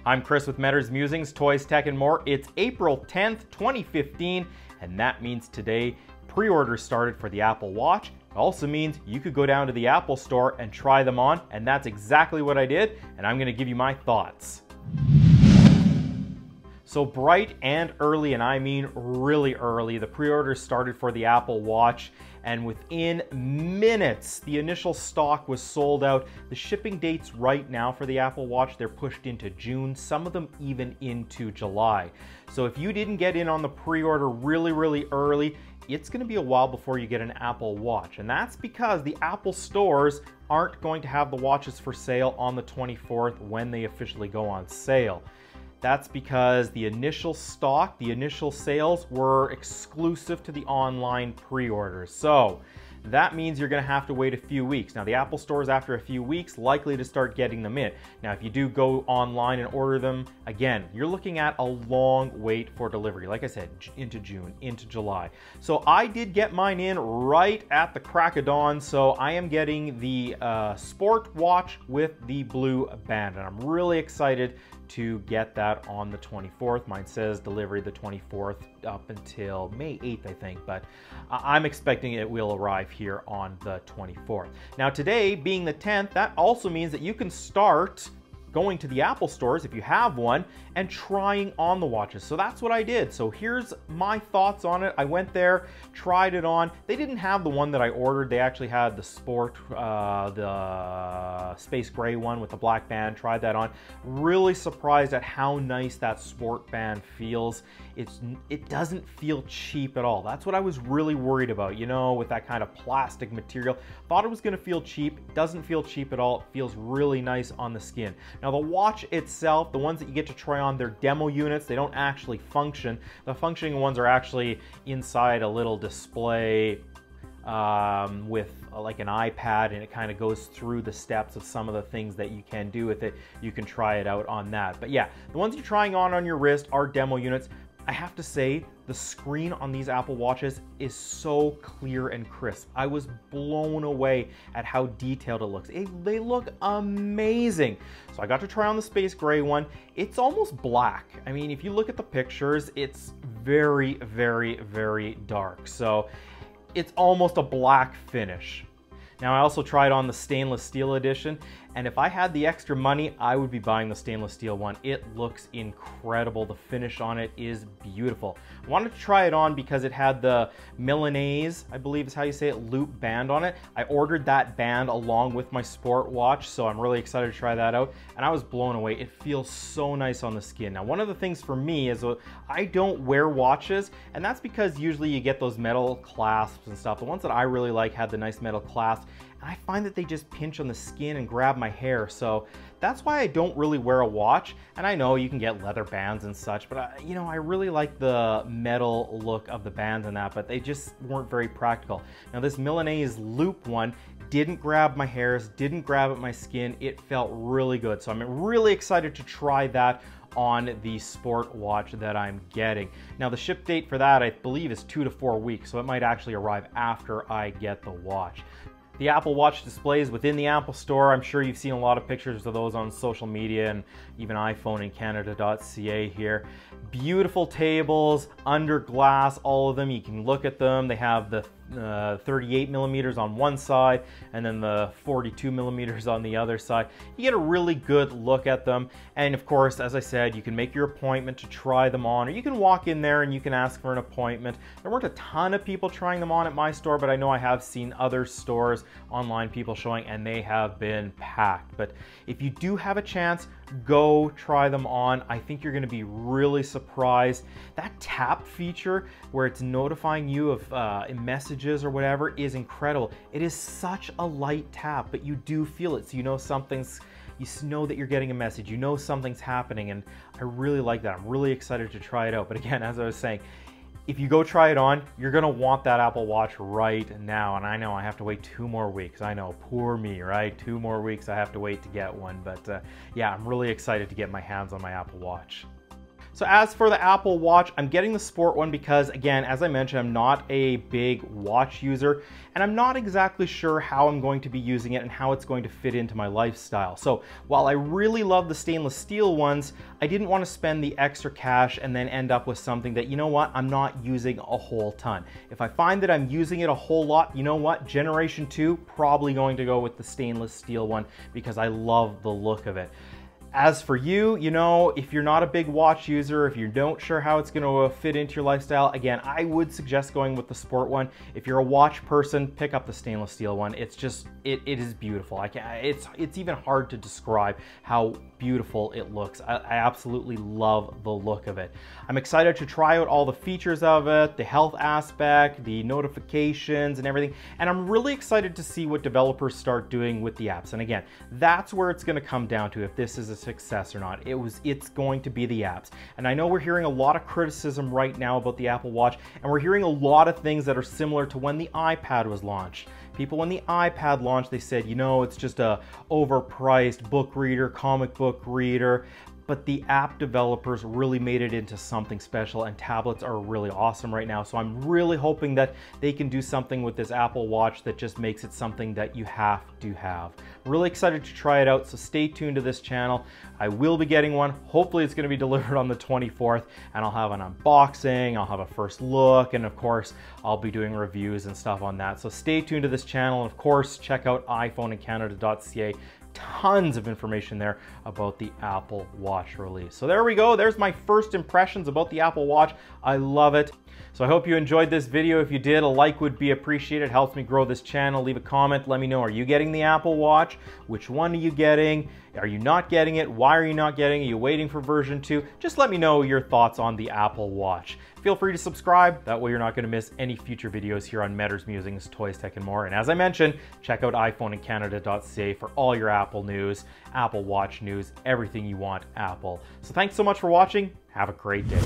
I'm Chris with MeadorsMusings, Toys, Tech, and More. It's April 10th, 2015, and that means today pre-orders started for the Apple Watch. It also means you could go down to the Apple Store and try them on, and that's exactly what I did, and I'm going to give you my thoughts. So bright and early, and I mean really early, the pre-orders started for the Apple Watch, and within minutes, the initial stock was sold out. The shipping dates right now for the Apple Watch, they're pushed into June, some of them even into July. So if you didn't get in on the pre-order really early, it's going to be a while before you get an Apple Watch. And that's because the Apple stores aren't going to have the watches for sale on the 24th when they officially go on sale. That's because the initial stock, the initial sales were exclusive to the online pre-orders. So that means you're going to have to wait a few weeks. Now the Apple stores after a few weeks likely to start getting them in. Now if you do go online and order them, again, you're looking at a long wait for delivery. Like I said, into June, into July. So I did get mine in right at the crack of dawn. So I am getting the Sport Watch with the blue band, and I'm really excited to get that on the 24th. Mine says delivery the 24th up until May 8th, I think, but I'm expecting it will arrive here on the 24th. Now today, being the 10th, that also means that you can start going to the Apple stores, if you have one, and trying on the watches. So that's what I did. So here's my thoughts on it. I went there, tried it on. They didn't have the one that I ordered. They actually had the Sport, the space gray one with the black band. Tried that on. Really surprised at how nice that Sport band feels. It doesn't feel cheap at all. That's what I was really worried about, you know, with that kind of plastic material. Thought it was gonna feel cheap. It doesn't feel cheap at all. It feels really nice on the skin. Now the watch itself, the ones that you get to try on, they're demo units. They don't actually function. The functioning ones are actually inside a little display with like an iPad, and it kind of goes through the steps of some of the things that you can do with it. You can try it out on that. But yeah, the ones you're trying on your wrist are demo units. I have to say, the screen on these Apple Watches is so clear and crisp. I was blown away at how detailed it looks. They look amazing. So I got to try on the space gray one. It's almost black. I mean, if you look at the pictures, it's very dark. So it's almost a black finish. Now I also tried on the stainless steel edition, and if I had the extra money, I would be buying the stainless steel one. It looks incredible. The finish on it is beautiful. I wanted to try it on because it had the milanese, I believe is how you say it, loop band on it. I ordered that band along with my Sport Watch, so I'm really excited to try that out, and I was blown away. It feels so nice on the skin. Now one of the things for me is I don't wear watches, and that's because usually you get those metal clasps and stuff. The ones that I really like had the nice metal clasps, and I find that they just pinch on the skin and grab my hair, so that's why I don't really wear a watch. And I know you can get leather bands and such, but you know, I really like the metal look of the bands and that, but they just weren't very practical. Now this Milanese loop one didn't grab my hairs, didn't grab at my skin. It felt really good, so I'm really excited to try that on the Sport Watch that I'm getting. Now the ship date for that I believe is 2 to 4 weeks, so it might actually arrive after I get the watch. The Apple Watch displays within the Apple Store, I'm sure you've seen a lot of pictures of those on social media and even iPhoneincanada.ca here. Beautiful tables, under glass, all of them. You can look at them. They have the 38 millimeters on one side and then the 42 millimeters on the other side. You get a really good look at them, and of course, as I said, you can make your appointment to try them on, or you can walk in there and you can ask for an appointment. There weren't a ton of people trying them on at my store, but I know I have seen other stores online, people showing, and they have been packed. But if you do have a chance, go try them on. I think you're going to be really surprised. That tap feature where it's notifying you of messages or whatever is incredible. It is such a light tap, but you do feel it, so you know you know that you're getting a message, you know something's happening, and I really like that. I'm really excited to try it out. But again, as I was saying, if you go try it on, you're gonna want that Apple Watch right now. And I know I have to wait 2 more weeks. I know, poor me, right? 2 more weeks I have to wait to get one. But yeah, I'm really excited to get my hands on my Apple Watch. So as for the Apple Watch, I'm getting the sport one because, again, as I mentioned, I'm not a big watch user, and I'm not exactly sure how I'm going to be using it and how it's going to fit into my lifestyle. So while I really love the stainless steel ones, I didn't want to spend the extra cash and then end up with something that, you know what, I'm not using a whole ton. If I find that I'm using it a whole lot, you know what, generation 2, probably going to go with the stainless steel one because I love the look of it. As for you, you know, if you're not a big watch user, if you don't sure how it's going to fit into your lifestyle, again, I would suggest going with the sport one. If you're a watch person, pick up the stainless steel one. It's just, it is beautiful. It's even hard to describe how beautiful it looks. I absolutely love the look of it. I'm excited to try out all the features of it, the health aspect, the notifications and everything. And I'm really excited to see what developers start doing with the apps. And again, that's where it's going to come down to if this is a success or not. It's going to be the apps. And I know we're hearing a lot of criticism right now about the Apple Watch, and we're hearing a lot of things that are similar to when the iPad was launched. People, when the iPad launched, they said, you know, it's just a overpriced book reader, comic book reader. But the app developers really made it into something special, and tablets are really awesome right now. So I'm really hoping that they can do something with this Apple Watch that just makes it something that you have to have. Really excited to try it out, so stay tuned to this channel. I will be getting one. Hopefully it's going to be delivered on the 24th, and I'll have an unboxing, I'll have a first look, and of course I'll be doing reviews and stuff on that. So stay tuned to this channel, and of course check out iPhoneincanada.ca. Tons of information there about the Apple Watch release. So there we go. There's my first impressions about the Apple Watch. I love it. So I hope you enjoyed this video. If you did, a like would be appreciated. It helps me grow this channel. Leave a comment. Let me know, are you getting the Apple Watch? Which one are you getting? Are you not getting it? Why are you not getting it? Are you waiting for version 2? Just let me know your thoughts on the Apple Watch. Feel free to subscribe. That way you're not going to miss any future videos here on MeadorsMusings, Toys, Tech, and more. And as I mentioned, check out iPhoneincanada.ca for all your Apple news, Apple Watch news, everything you want Apple. So thanks so much for watching. Have a great day.